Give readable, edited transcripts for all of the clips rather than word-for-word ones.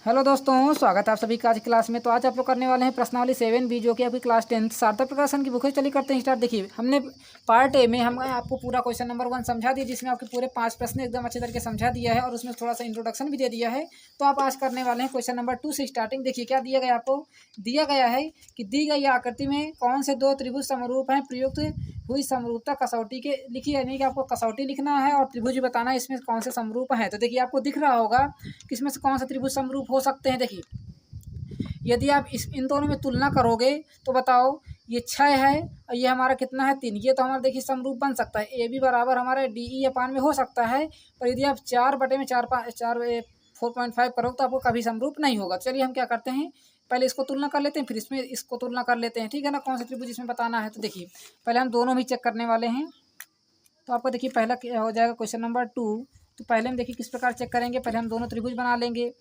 Hello दोस्तों, स्वागत है आप सभी का आज क्लास में। तो आज आप लोग करने वाले हैं प्रश्नावली 7B जो कि आपकी क्लास 10 सार्थक प्रकाशन की बुक है। चलिए करते हैं स्टार्ट। देखिए, हमने पार्ट ए में हम आपको पूरा क्वेश्चन नंबर 1 समझा दिया, जिसमें आपके पूरे 5 प्रश्न एकदम अच्छे तरीके समझा दिया है और उसमें थोड़ा सा इंट्रोडक्शन भी दे दिया है। तो आप आज करने वाले हैं क्वेश्चन नंबर 2 से स्टार्टिंग। देखिए क्या दिया गया आपको, दिया गया है कि दी गई आकृति में कौन से दो त्रिभुज समरूप हैं, प्रयुक्त हुई समरूपता कसौटी के लिखी, यानी कि आपको कसौटी लिखना है और त्रिभुज बताना है इसमें कौन से समरूप है। तो देखिए आपको दिख रहा होगा कि इसमें से कौन सा त्रिभुज समरूप हो सकते हैं। देखिए यदि आप इन दोनों में तुलना करोगे तो बताओ, ये 6 है और ये हमारा कितना है 3, ये तो हमारा देखिए समरूप बन सकता है। ए बी बराबर हमारा डी ई अपान में हो सकता है, पर यदि आप 4/4 करोगे तो आपको कभी समरूप नहीं होगा। चलिए हम क्या करते हैं, पहले इसको तुलना कर लेते हैं, फिर इसमें इसको तुलना कर लेते हैं, ठीक है ना, कौन सा त्रिभुज इसमें बताना है। तो देखिए पहले हम दोनों ही चेक करने वाले हैं। तो आपको देखिए पहला क्या हो जाएगा, क्वेश्चन नंबर 2। तो पहले हम देखिए किस प्रकार चेक करेंगे। पहले हम दोनों त्रिभुज बना लेंगे।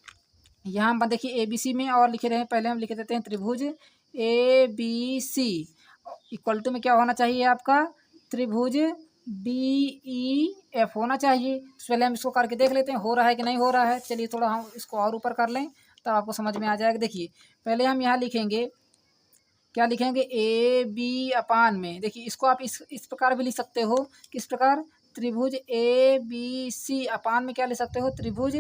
यहाँ हम देखिए ए बी सी में और लिखे रहे हैं, पहले हम लिख देते हैं त्रिभुज A B C equal to में क्या होना चाहिए आपका, त्रिभुज डी ई एफ होना चाहिए। तो पहले हम इसको करके देख लेते हैं हो रहा है कि नहीं हो रहा है। चलिए थोड़ा हम इसको और ऊपर कर लें तब आपको समझ में आ जाएगा। देखिए पहले हम यहाँ लिखेंगे, क्या लिखेंगे, ए बी अपान में। देखिए इसको आप इस प्रकार भी लिख सकते हो, किस प्रकार, त्रिभुज ए बी सी अपान में क्या लिख सकते हो, त्रिभुज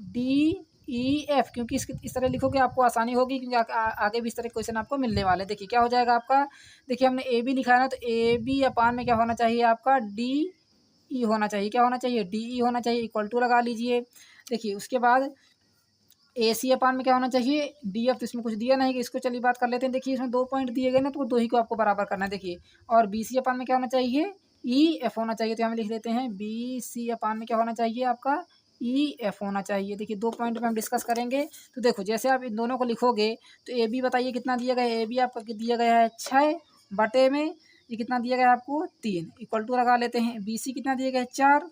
डी ई एफ, क्योंकि इस तरह लिखोगे आपको आसानी होगी, क्योंकि आगे भी इस तरह क्वेश्चन आपको मिलने वाले। देखिए क्या हो जाएगा आपका, देखिए हमने ए बी लिखा है ना, तो ए बी अपान में क्या होना चाहिए आपका, डी ई होना चाहिए। क्या होना चाहिए, डी ई होना चाहिए, इक्वल टू लगा लीजिए। देखिए उसके बाद ए सी अपान में क्या होना चाहिए, डी एफ। तो इसमें कुछ दिया नहीं कि इसको चलिए बात कर लेते हैं। देखिए इसमें 2 पॉइंट दिए गए ना, तो दो ही को आपको बराबर करना है। देखिए और बी सी अपान में क्या होना चाहिए, ई एफ होना चाहिए। तो हम लिख लेते हैं बी सी अपान में क्या होना चाहिए आपका, ई एफ होना चाहिए। देखिए 2 पॉइंट पे हम डिस्कस करेंगे। तो देखो जैसे आप इन दोनों को लिखोगे तो ए बी बताइए कितना दिया गया है, ए बी आपका दिया गया है 6 में, ये कितना दिया गया है आपको 3, इक्वल टू लगा लेते हैं। बी सी कितना दिया गया है 4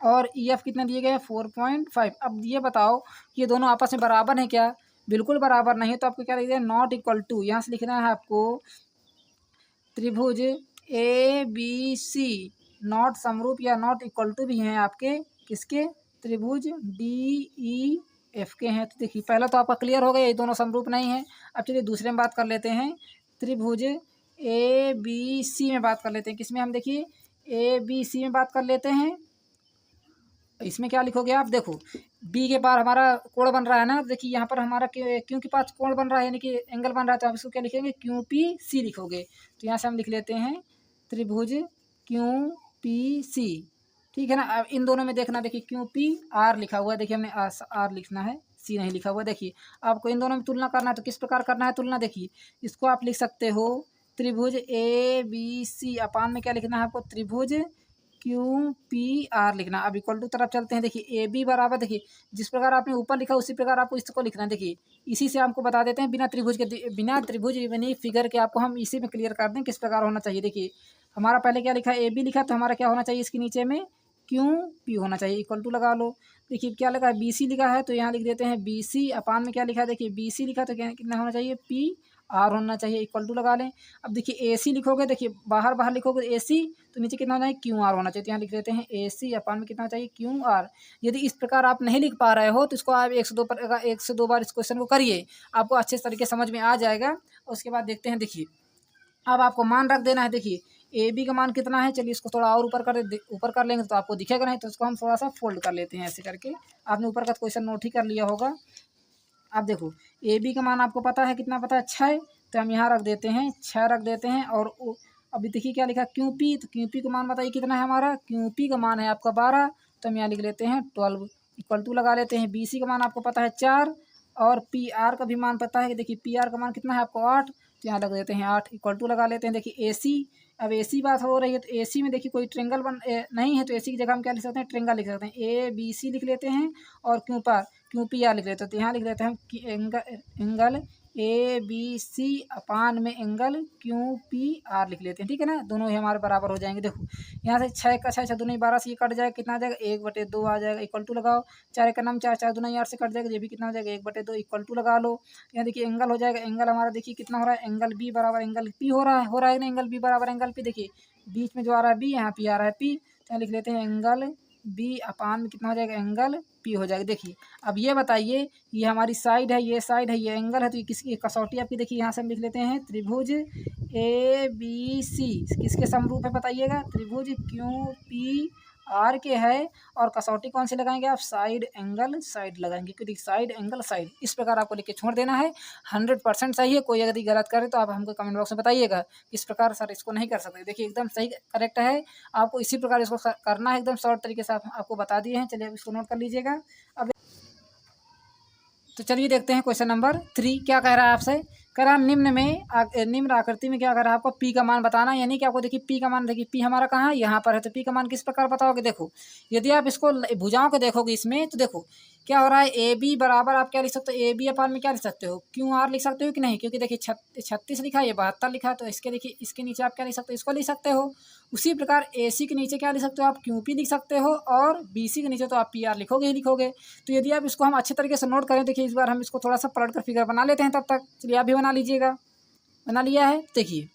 और ई एफ कितना दिए गए हैं 4.5। अब ये बताओ कि ये दोनों आपस में बराबर हैं क्या, बिल्कुल बराबर नहीं है। तो आपको क्या लिख दिया, नॉट इक्वल टू। यहाँ से लिखना है आपको त्रिभुज ए बी सी नॉट समरूप या नॉट इक्वल टू भी हैं आपके किसके, त्रिभुज डी ई एफ के हैं। तो देखिए पहला तो आपका क्लियर हो गया, ये दोनों समरूप नहीं है। अब चलिए दूसरे में बात कर लेते हैं, त्रिभुज ए बी सी में बात कर लेते हैं। किसमें हम, देखिए ए बी सी में बात कर लेते हैं। इसमें क्या लिखोगे आप, देखो बी के पार हमारा कोण बन रहा है ना, देखिए यहाँ पर हमारा क्यू के पास कोण बन रहा है, यानी कि एंगल बन रहा है। तो आप इसको क्या लिखेंगे, क्यू पी सी लिखोगे। तो यहाँ से हम लिख लेते हैं त्रिभुज क्यू पी सी, ठीक है ना। अब इन दोनों में देखना, देखिए क्यू पी आर लिखा हुआ है, देखिए हमने आर लिखना है, सी नहीं लिखा हुआ है। देखिए आपको इन दोनों में तुलना करना है, तो किस प्रकार करना है तुलना, देखिए इसको आप लिख सकते हो त्रिभुज ए बी सी अपान में क्या लिखना है आपको, त्रिभुज क्यू पी आर लिखना। अब इक्वल टू तरफ चलते हैं। देखिए ए बी बराबर, देखिए जिस प्रकार आपने ऊपर लिखा उसी प्रकार आपको इसको लिखना है। देखिए इसी से आपको बता देते हैं, बिना त्रिभुज यानी फिगर के आपको हम इसी में क्लियर कर दें किस प्रकार होना चाहिए। देखिए हमारा पहले क्या लिखा है, ए बी लिखा, तो हमारा क्या होना चाहिए, इसके नीचे में क्यू पी होना चाहिए, इक्वल टू लगा लो। देखिए क्या लिखा है, बी सी लिखा है, तो यहाँ लिख देते हैं बी सी अपान में क्या लिखा है, देखिए बी सी लिखा तो क्या कितना होना चाहिए, पी आर होना चाहिए, इक्वल टू लगा लें। अब देखिए ए सी लिखोगे, देखिए बाहर बाहर लिखोगे ए सी, तो नीचे कितना होना चाहिए, क्यू आर होना चाहिए। तो यहाँ लिख देते हैं ए सी अपान में कितना होना चाहिए, क्यू आर। यदि इस प्रकार आप नहीं लिख पा रहे हो तो इसको आप 1 से 2 बार इस क्वेश्चन को करिए, आपको अच्छे तरीके समझ में आ जाएगा। उसके बाद देखते हैं, देखिए अब आपको मान रख देना है। देखिए ए बी का मान कितना है, चलिए इसको थोड़ा और ऊपर कर लेंगे तो आपको दिखेगा नहीं, तो इसको हम थोड़ा सा फोल्ड कर लेते हैं ऐसे करके। आपने ऊपर का क्वेश्चन नोट ही कर लिया होगा। अब देखो ए बी का मान आपको पता है, कितना पता है, 6, तो हम यहाँ रख देते हैं 6 रख देते हैं। और अभी देखिए क्या लिखा, क्यू पी, तो क्यू पी का मान बताइए कितना है हमारा, क्यू पी का मान है आपका 12, तो हम यहाँ लिख लेते हैं 12, इक्वल टू लगा लेते हैं। बी सी का मान आपको पता है 4 और पी आर का भी मान पता है, देखिए पी आर का मान कितना है आपको 8, तो यहाँ लग देते हैं 8, इक्वल टू लगा लेते हैं। देखिए ए सी, अब ए सी बात हो रही है, तो ए सी में देखिए कोई ट्रेंगल नहीं है, तो ए सी की जगह हम क्या लिख सकते हैं, ट्रेंगल लिख सकते हैं, ए बी सी लिख लेते हैं और क्यू पी आर लिख लेते हैं। तो यहाँ लिख लेते हैं एंगल ए बी सी अपान में एंगल क्यू पी आर लिख लेते हैं, ठीक है ना। दोनों ही हमारे बराबर हो जाएंगे। देखो यहाँ से 6 का 6 दूनी 12 से ये कट जाएगा, कितना आ जाएगा 1/2 आ जाएगा, इक्वल टू लगाओ। 4 का नाम 4, 4 दूना 8 से कट जाएगा, ये भी कितना हो जाएगा 1/2, इक्वल टू लगा लो। यहाँ देखिए एंगल हो जाएगा, एंगल हमारा देखिए कितना हो रहा है, एंगल बी बराबर एंगल पी हो रहा है ना, एंगल बी बराबर एंगल पी। देखिए बीच में जो आ रहा है बी, यहाँ पी आ रहा है पी, तो यहाँ लिख लेते हैं एंगल बी अपान में कितना हो जाएगा एंगल पी हो जाएगा। देखिए अब ये बताइए, ये हमारी साइड है, ये साइड है, ये एंगल है, तो ये किसकी कसौटी आपकी देखिए यहाँ से हम लिख लेते हैं त्रिभुज ए बी सी किसके समरूप है बताइएगा, त्रिभुज क्यू पी आर के है। और कसौटी कौन सी लगाएंगे आप, साइड एंगल साइड लगाएंगे, क्योंकि साइड एंगल साइड इस प्रकार आपको लिख के छोड़ देना है। 100% सही है। कोई अगर गलत करे तो आप हमको कमेंट बॉक्स में बताइएगा, इस प्रकार सर इसको नहीं कर सकते। देखिए एकदम सही करेक्ट है, आपको इसी प्रकार इसको करना है, एकदम शॉर्ट तरीके से आपको बता दिए हैं। चलिए अब इसको नोट कर लीजिएगा। अब तो चलिए देखते हैं क्वेश्चन नंबर 3 क्या कह रहा है आपसे। कह रहा है निम्न में निम्न आकृति में क्या कर रहा है आपको पी का मान बताना, यानी कि आपको देखिए पी का मान, देखिए पी हमारा कहाँ है, यहाँ पर है, तो पी का मान किस प्रकार बताओगे। देखो यदि आप इसको भुजाओं को देखोगे इसमें, तो देखो क्या हो रहा है, ए बी बराबर आप क्या लिख सकते हो, ए बी अपान में क्या लिख सकते हो, क्यू आर लिख सकते हो कि नहीं, क्योंकि देखिए 36 लिखा है, ये 72 लिखा है, तो इसके देखिए इसके नीचे आप क्या लिख सकते हो, इसको लिख सकते हो। उसी प्रकार ए सी के नीचे क्या लिख सकते हो आप, क्यू पी लिख सकते हो, और बी सी के नीचे तो आप पी आर लिखोगे ही लिखोगे। तो यदि आप इसको हम अच्छे तरीके से नोट करें, देखिए इस बार हम इसको थोड़ा सा पलट कर फिगर बना लेते हैं, तब तक चलिए आप भी बना लीजिएगा। बना लिया है, देखिए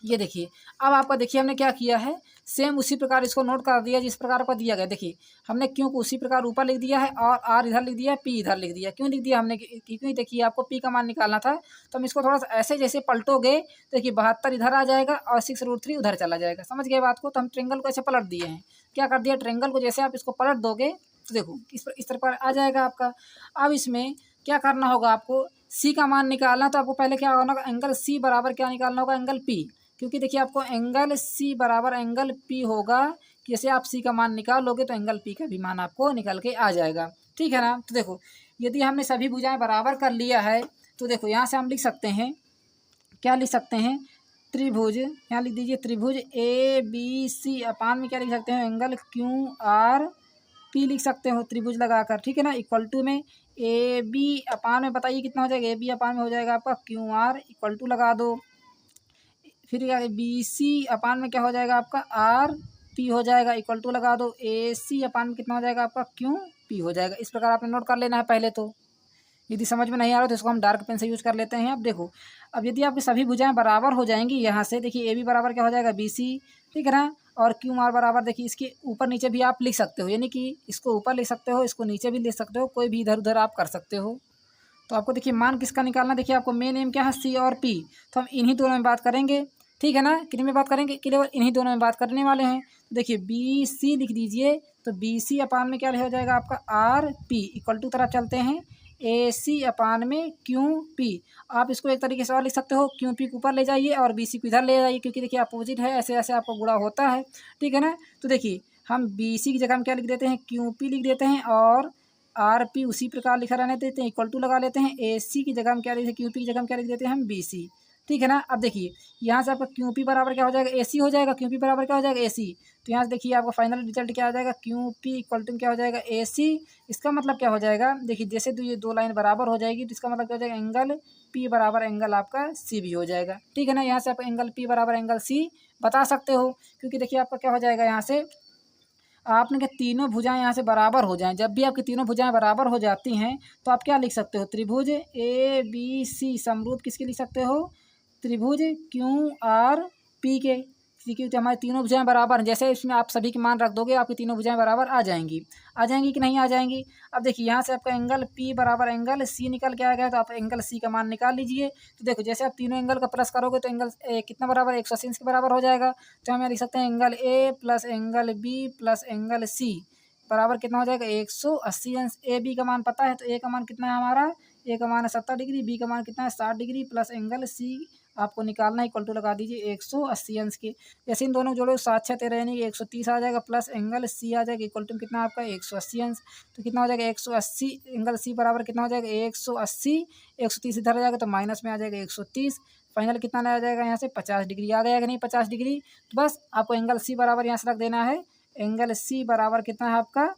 ये देखिए अब आपका देखिए हमने क्या किया है, सेम उसी प्रकार इसको नोट कर दिया जिस प्रकार आपका दिया गया। देखिए हमने क्यों को उसी प्रकार ऊपर लिख दिया है, और आर इधर लिख दिया है, पी इधर लिख दिया। क्यों लिख दिया हमने, क्योंकि देखिए आपको पी का मान निकालना था, तो हम इसको थोड़ा सा ऐसे जैसे पलटोगे, देखिए 72 इधर आ जाएगा और 6√3 उधर चला जाएगा। समझ गए बात को। तो हम ट्रेंगल को ऐसे पलट दिए हैं। क्या कर दिया, ट्रेंगल को जैसे आप इसको पलट दोगे तो देखो इस तरह पर आ जाएगा आपका। अब इसमें क्या करना होगा आपको, सी का मान निकालना, तो आपको पहले क्या होगा, एंगल सी बराबर क्या निकालना होगा, एंगल पी। क्योंकि देखिए आपको एंगल सी बराबर एंगल पी होगा, जैसे आप सी का मान निकालोगे तो एंगल पी का भी मान आपको निकल के आ जाएगा। ठीक है ना। तो देखो यदि हमने सभी भुजाएं बराबर कर लिया है, तो देखो यहाँ से हम लिख सकते हैं, क्या लिख सकते हैं, त्रिभुज, यहाँ लिख दीजिए त्रिभुज ए बी सी अपान में क्या लिख सकते हैं, एंगल क्यू आर पी लिख सकते हो त्रिभुज लगाकर। ठीक है ना। इक्वल टू में ए बी अपान में बताइए कितना हो जाएगा, ए बी अपान में हो जाएगा आपका क्यू आर इक्वल टू लगा दो, फिर क्या बी सी अपान में क्या हो जाएगा आपका आर पी हो जाएगा इक्वल टू लगा दो, ए सी अपान में कितना हो जाएगा आपका क्यू पी हो जाएगा। इस प्रकार आपने नोट कर लेना है पहले। तो यदि समझ में नहीं आ रहा तो इसको हम डार्क पेन से यूज कर लेते हैं। अब देखो अब यदि आपकी सभी भुजाएं बराबर हो जाएंगी, यहाँ से देखिए ए बी बराबर क्या हो जाएगा बी सी, ठीक है ना, और क्यू आर बराबर देखिए इसके ऊपर नीचे भी आप लिख सकते हो, यानी कि इसको ऊपर लिख सकते हो, इसको नीचे भी लिख सकते हो, कोई भी इधर उधर आप कर सकते हो। तो आपको देखिए मान किसका निकालना, देखिए आपको मेन एम क्या है, सी और पी, तो हम इन्हीं दोनों में बात करेंगे। ठीक है ना, किन में बात करेंगे, केवल इन्हीं दोनों में बात करने वाले हैं। तो देखिए बी सी लिख दीजिए, तो बी सी अपान में क्या हो जाएगा आपका आर पी इक्वल टू तरफ चलते हैं ए सी अपान में क्यू पी। आप इसको एक तरीके से और लिख सकते हो, क्यू पी को ऊपर ले जाइए और बी सी को इधर ले जाइए, क्योंकि देखिए अपोजिट है, ऐसे ऐसे आपको गुणा होता है। ठीक है ना। तो देखिए हम बी सी की जगह हम क्या लिख देते हैं, क्यू पी लिख देते हैं, और आर पी उसी प्रकार लिखा रहने देते हैं, इक्वल टू लगा लेते हैं। ए सी की जगह हम क्या लिखते हैं, क्यू पी की जगह हम क्या लिख देते हैं, हम बी सी। ठीक है ना। अब देखिए यहाँ से आपका क्यू पी बराबर क्या हो जाएगा, ए सी हो जाएगा, क्यू पी बराबर क्या हो जाएगा, ए सी। तो यहाँ से देखिए आपका फाइनल रिजल्ट क्या आ जाएगा, क्यू पी इक्वल टू क्या हो जाएगा, ए सी। इसका मतलब क्या हो जाएगा, देखिए जैसे तो ये दो लाइन बराबर हो जाएगी, तो इसका मतलब क्या हो जाएगा, एंगल पी बराबर एंगल आपका सी भी हो जाएगा। ठीक है ना। यहाँ से आप एंगल पी बराबर एंगल सी बता सकते हो, क्योंकि देखिए आपका क्या हो जाएगा, यहाँ से आपने क्या तीनों भुजाएं यहाँ से बराबर हो जाएं। जब भी आपकी तीनों भुजाएं बराबर हो जाती हैं तो आप क्या लिख सकते हो, त्रिभुज ए बी सी समरूप किसके लिख सकते हो, त्रिभुज क्यू आर पी के। क्योंकि हमारी तीनों भुजाएं बराबर हैं, जैसे इसमें आप सभी के मान रख दोगे आपकी तीनों भुजाएं बराबर आ जाएंगी। आ जाएंगी कि नहीं आ जाएंगी। अब देखिए यहाँ से आपका एंगल पी बराबर एंगल सी निकल के आ गया, तो आप एंगल सी का मान निकाल लीजिए। तो देखो जैसे आप तीनों एंगल का प्लस करोगे तो एंगल कितना बराबर 180 के बराबर हो जाएगा। तो हम यहाँ लिख सकते हैं angle A plus angle B plus angle C बराबर कितना हो जाएगा, 180 अंश। ए बी का मान पता है, तो ए का मान कितना है हमारा, ए का मान है 70 डिग्री, बी का मान कितना है 60 डिग्री, प्लस एंगल सी आपको निकालना है, इक्वल टू लगा दीजिए 180 अंश के। जैसे इन दोनों जोड़ो 7 6 13 यानी कि 130 आ जाएगा, प्लस एंगल सी आ जाएगा इक्वल टू कितना आपका 180 अंश। तो कितना हो जाएगा 180, एंगल सी बराबर कितना हो जाएगा 180, 130 इधर आ जाएगा तो माइनस में आ जाएगा 130। फाइनल कितना आ जाएगा यहाँ से 50 डिग्री आ गया कि नहीं, 50 डिग्री। तो बस आपको एंगल सी बराबर यहाँ से रख देना है, एंगल सी बराबर कितना है आपका,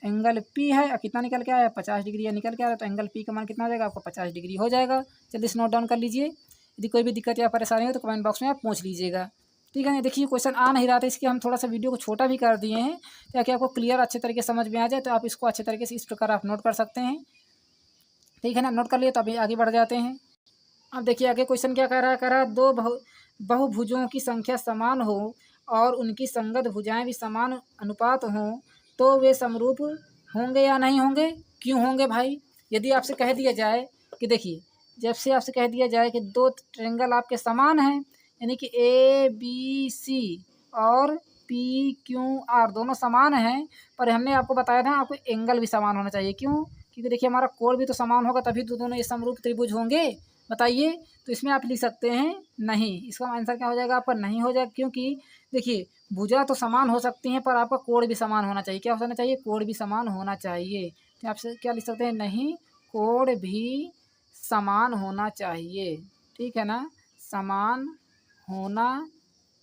एंगल पी है और कितना निकल के आया 50 डिग्री निकल के आ रहा है, तो एंगल पी का मान कितना हो जाएगा आपको 50 डिग्री हो जाएगा। जल्दी से नोट डाउन कर लीजिए। यदि कोई भी दिक्कत या परेशानी हो तो कमेंट बॉक्स में आप पूछ लीजिएगा। ठीक है ना। देखिए क्वेश्चन आ नहीं रहा था, इसके हम थोड़ा सा वीडियो को छोटा भी कर दिए हैं ताकि आपको क्लियर अच्छे तरीके से समझ में आ जाए। तो आप इसको अच्छे तरीके से इस प्रकार आप नोट कर सकते हैं। ठीक है ना। नोट कर लिए तो अभी आगे बढ़ जाते हैं। अब देखिए आगे क्वेश्चन क्या कह रहा है, दो बहुभुजों की संख्या समान हो और उनकी संगत भुजाएं भी समान अनुपात हों तो वे समरूप होंगे या नहीं होंगे? क्यों होंगे भाई? यदि आपसे कह दिया जाए कि देखिए, जब से आपसे कह दिया जाए कि दो ट्रायंगल आपके समान हैं, यानी कि ए बी सी और पी क्यू आर दोनों समान हैं, पर हमने आपको बताया था आपको एंगल भी समान होना चाहिए। क्यों? क्योंकि देखिए हमारा कोण भी तो समान होगा, तभी तो दोनों ये समरूप त्रिभुज होंगे। बताइए, तो इसमें आप लिख सकते हैं नहीं। इसका आंसर क्या हो जाएगा आपका? नहीं हो जाएगा। क्योंकि देखिए भुजा तो समान हो सकती हैं, पर आपका कोण भी समान होना चाहिए। क्या होना चाहिए? कोण भी समान होना चाहिए। तो आपसे क्या लिख सकते हैं? नहीं, कोण भी समान होना चाहिए। ठीक है ना, समान होना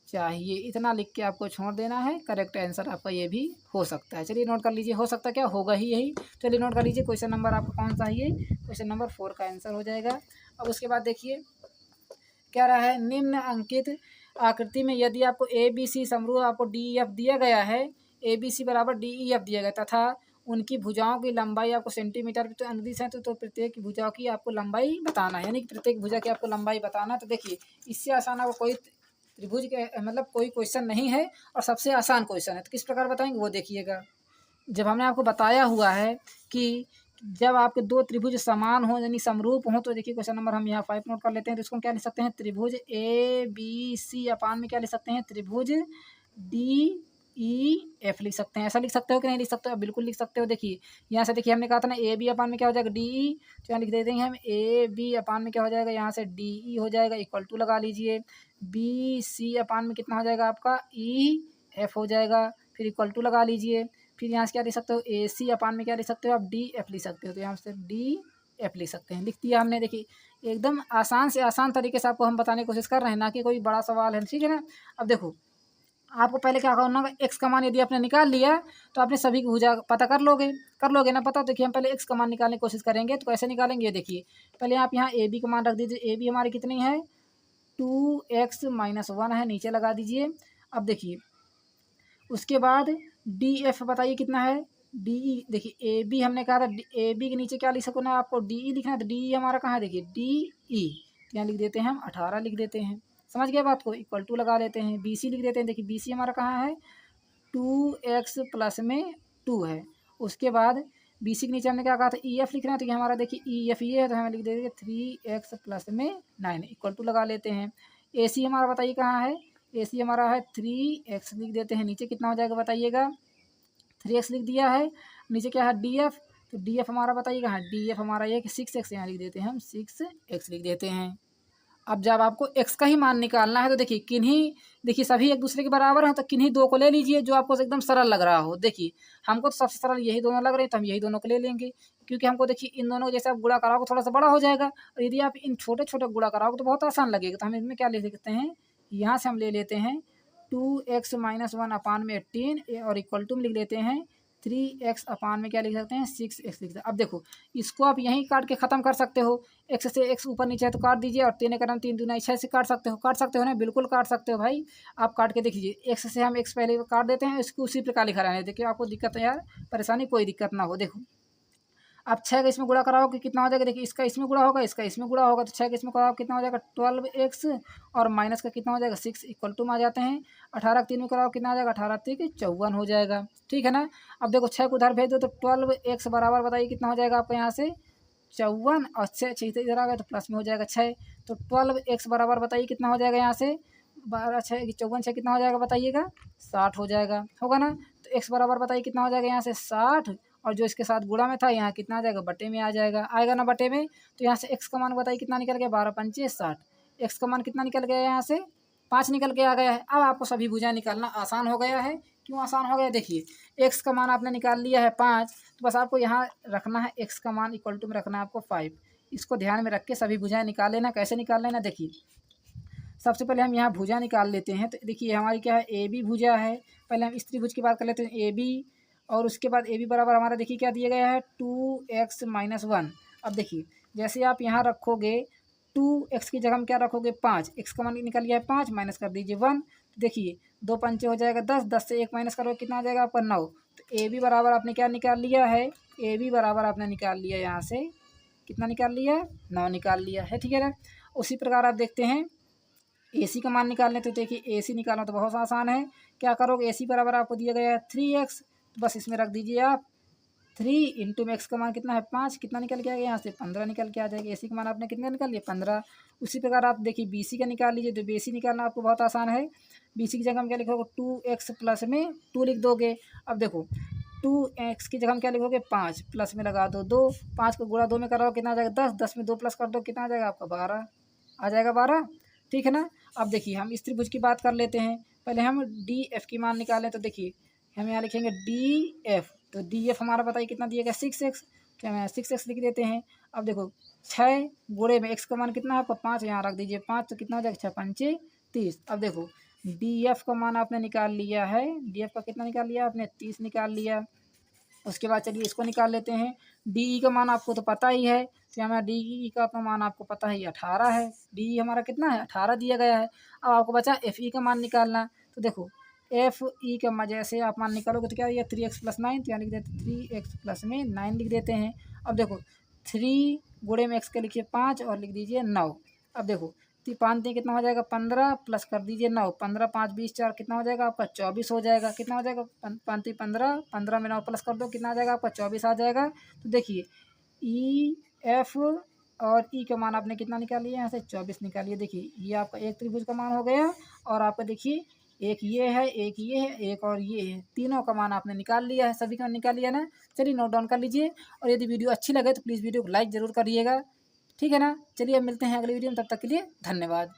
चाहिए, इतना लिख के आपको छोड़ देना है। करेक्ट आंसर आपका ये भी हो सकता है। चलिए नोट कर लीजिए, हो सकता है क्या होगा ही यही। चलिए नोट कर लीजिए, क्वेश्चन नंबर आपका कौन सा है? ये क्वेश्चन नंबर 4 का आंसर हो जाएगा। अब उसके बाद देखिए क्या रहा है, निम्न अंकित आकृति में यदि आपको ए बी सी समरूप आपको डी एफ दिया गया है, ए बी सी बराबर डी ई एफ दिया गया तथा उनकी भुजाओं की लंबाई आपको सेंटीमीटर में तो अनुदिश है, तो प्रत्येक भुजा की आपको लंबाई बताना है, यानी कि प्रत्येक भुजा की आपको लंबाई बताना है। तो देखिए इससे आसान आपको कोई त्रिभुज के मतलब कोई क्वेश्चन नहीं है और सबसे आसान क्वेश्चन है। तो किस प्रकार बताएंगे वो देखिएगा। जब हमने आपको बताया हुआ है कि जब आपके दो त्रिभुज समान हो यानी समरूप हो, तो देखिए क्वेश्चन नंबर हम यहाँ 5 नोट कर लेते हैं। तो इसको हम क्या लिख सकते हैं? त्रिभुज ए बी सी अपान में क्या लिख सकते हैं? त्रिभुज डी ई एफ लिख सकते हैं। ऐसा लिख सकते हो कि नहीं लिख सकते हो? बिल्कुल लिख सकते हो। देखिए यहाँ से देखिए हमने कहा था ना ए बी अपान में क्या हो जाएगा? D E. तो यहाँ लिख देते हैं हम ए बी अपान में क्या हो जाएगा? यहाँ से डी ई हो जाएगा, इक्वल टू लगा लीजिए। बी सी अपान में कितना हो जाएगा आपका? ई एफ हो जाएगा, फिर इक्वल टू लगा लीजिए। फिर यहाँ से क्या लिख सकते हो? ए सी अपान में क्या लिख सकते हो आप? डी एफ लिख सकते हो। तो यहाँ से डी एफ लिख सकते हैं। लिख दिया हमने। देखिए एकदम आसान से आसान तरीके से आपको हम बताने की कोशिश कर रहे हैं, ना कि कोई बड़ा सवाल है। ठीक है ना। अब देखो आपको पहले क्या करना होगा, एक्स का मान यदि आपने निकाल लिया तो आपने सभी की भुजा पता कर लोगे ना पता। देखिए हम पहले एक्स का मान निकालने की कोशिश करेंगे, तो कैसे निकालेंगे ये देखिए। पहले आप यहाँ ए बी का मान रख दीजिए। ए बी हमारी कितनी है? 2x-1 है, नीचे लगा दीजिए। अब देखिए उसके बाद डी एफ बताइए कितना है? D E. देखिए ए बी हमने कहा था, ए बी के नीचे क्या लिख सकते हैं आपको? डी ई लिखना है। तो डी ई हमारा कहाँ है? देखिए डी ई, यहाँ लिख देते हैं हम 18 लिख देते हैं। समझ गए बात को? इक्वल टू लगा लेते हैं। बी सी लिख देते हैं। देखिए बी सी हमारा कहाँ है? 2x प्लस में 2 है। उसके बाद बी सी के नीचे हमने क्या कहा था? ई एफ लिखना है। तो ये हमारा देखिए ई एफ ये है, तो हमें लिख देंगे 3x प्लस में 9 इक्वल टू लगा लेते हैं। ए सी हमारा बताइए कहाँ है? ए सी हमारा है 3x लिख देते हैं। नीचे कितना हो जाएगा बताइएगा? 3x लिख दिया है। नीचे क्या है? D F. तो डी एफ हमारा बताइएगा हाँ, डी एफ हमारा ये कि 6x यहाँ लिख देते हैं हम, 6x लिख देते हैं। अब जब आपको x का ही मान निकालना है तो देखिए देखिए सभी एक दूसरे के बराबर हैं, तो किन्हीं दो को ले लीजिए जो आपको एकदम सरल लग रहा हो। देखिए हमको तो सबसे सरल यही दोनों लग रहे हैं, तो हम यही दोनों को ले लेंगे। क्योंकि हमको देखिए इन दोनों को जैसे आप गुणा कराओगे थोड़ा सा बड़ा हो जाएगा, और यदि आप इन छोटे छोटे गुणा कराओगे तो बहुत आसान लगेगा। तो हम इसमें क्या ले सकते हैं? यहाँ से हम ले लेते हैं 2x-1 अपान में 18 और इक्वल टू में लिख लेते हैं 3x अपान में क्या लिख सकते हैं? 6x लिख सकते हैं। अब देखो इसको आप यहीं काट के ख़त्म कर सकते हो। x से x ऊपर नीचे है तो काट दीजिए, और 3 करम 3 दूना 6 से काट सकते हो ना, बिल्कुल काट सकते हो भाई। आप काट के देखिए, x से हम x पहले काट देते हैं, इसको उसी प्रकार लिखा रहने। देखिए आपको दिक्कत है यार, परेशानी कोई दिक्कत ना हो। देखो आप 6 का इसमें गुणा कराओगे कितना हो जाएगा? देखिए इसका इसमें गुणा होगा, इसका इसमें गुणा होगा, तो 6 का इसमें कराओ कितना हो जाएगा? 12x और माइनस का कितना हो जाएगा? 6 इक्वल टू में आ जाते हैं। 18 3 में कराओ कितना आ जाएगा? 18 3 54 हो जाएगा। ठीक है ना। अब देखो 6 को उधर भेज दो तो 12x बराबर बताइए कितना हो जाएगा आपका? यहाँ से 54 और 6 इधर आ गया तो प्लस में हो जाएगा 6। तो 12x बराबर बताइए कितना हो जाएगा? यहाँ से 12 6 54 6 कितना हो जाएगा बताइएगा? 60 हो जाएगा, होगा ना। तो x बराबर बताइए कितना हो जाएगा? यहाँ से 60, और जो इसके साथ गुणा में था यहाँ कितना आ जाएगा? बटे में आ जाएगा, आएगा ना बटे में। तो यहाँ से x का मान बताइए कितना निकल गया? 12 पंचे 60। x का मान कितना निकल गया? यहाँ से 5 निकल के आ गया है। अब आपको सभी भुजा निकालना आसान हो गया है। क्यों आसान हो गया? देखिए x का मान आपने निकाल लिया है 5, तो बस आपको यहाँ रखना है x का मान इक्वल टू में रखना है आपको 5। इसको ध्यान में रख के सभी भुजाएं निकाल लेना। कैसे निकाल लेना? देखिए सबसे पहले हम यहाँ भुजा निकाल लेते हैं। तो देखिए हमारी क्या है? ए बी भुजा है। पहले हम इस त्रिभुज की बात कर लेते हैं, ए बी। और उसके बाद ए बी बराबर हमारा देखिए क्या दिया गया है? 2x-1। अब देखिए जैसे आप यहाँ रखोगे 2x की जगह हम क्या रखोगे? 5। x का मान निकल गया है 5, माइनस कर दीजिए 1। तो देखिए 2 पंचे हो जाएगा 10, 10 से 1 माइनस करोगे कितना आ जाएगा आपका? 9। तो ए बी बराबर आपने क्या निकाल लिया है? ए बी बराबर आपने निकाल लिया यहाँ से कितना निकाल लिया है? 9 निकाल लिया है। ठीक है ना। उसी प्रकार आप देखते हैं ए सी का मान निकालने। तो देखिए ए सी निकालना तो बहुत आसान है। क्या करोगे? ए सी बराबर आपको दिया गया है 3x। तो बस इसमें रख दीजिए आप 3 इंटू में एक्स का मान कितना है 5, कितना निकल के आ गया यहाँ से 15 निकल के आ जाएगा। एसी का मान आपने कितना निकाल लिया 15। उसी प्रकार आप देखिए बीसी का निकाल लीजिए, तो बीसी निकालना आपको बहुत आसान है। बीसी की जगह हम क्या लिखोगे 2x प्लस में 2 लिख दोगे। अब देखो 2x की जगह हम क्या लिखोगे 5, प्लस में लगा दो 2, 5 को गुणा 2 में कराओ कितना आ जाएगा 10, 10 में 2 प्लस कर दो कितना आ जाएगा आपका 12 आ जाएगा 12, ठीक है ना। अब देखिए हम इस त्रिभुज की बात कर लेते हैं। पहले हम डी एफ की मान निकालें, तो देखिए हम यहाँ लिखेंगे डी एफ, तो डी एफ हमारा बताइए कितना दिया गया 6x, तो हम यहाँ 6x लिख देते हैं। अब देखो 6 गुणे में x का मान कितना है आपका 5, यहाँ रख दीजिए 5, तो कितना हो जाएगा 6 पंचे 30। अब देखो डी एफ का मान आपने निकाल लिया है, डी एफ का कितना निकाल लिया आपने 30 निकाल लिया। उसके बाद चलिए इसको निकाल लेते हैं। डी ई का मान आपको तो पता ही है, तो हमारा डी ई का तो मान आपको पता ही 18 है। डी ई हमारा कितना है 18 दिया गया है। अब आपको बचा एफ ई का मान निकालना, तो देखो एफ ई का मान जैसे आप मान निकालोगे तो क्या ये 3x प्लस 9, तो यहाँ लिख देते 3x प्लस में 9 लिख देते हैं। अब देखो 3 गुणे में x का लिखिए 5 और लिख दीजिए 9। अब देखो 5 दिन कितना हो जाएगा 15 प्लस कर दीजिए 9, 15 5 20 4 कितना हो जाएगा आपका 24 हो जाएगा। कितना हो जाएगा 5 15, 15 में 9 प्लस कर दो कितना आ जाएगा आपका 24 आ जाएगा। तो देखिए ई एफ और ई का मान आपने कितना निकाल लिया यहाँ से 24 निकालिए। देखिए ये आपका एक त्रिभुज का मान हो गया, और आपका देखिए एक ये है, एक ये है, एक और ये है, तीनों का मान आपने निकाल लिया है, सभी का निकाल लिया ना। चलिए नोट डाउन कर लीजिए, और यदि वीडियो अच्छी लगे तो प्लीज़ वीडियो को लाइक ज़रूर करिएगा, ठीक है ना। चलिए अब मिलते हैं अगली वीडियो में, तब तक के लिए धन्यवाद।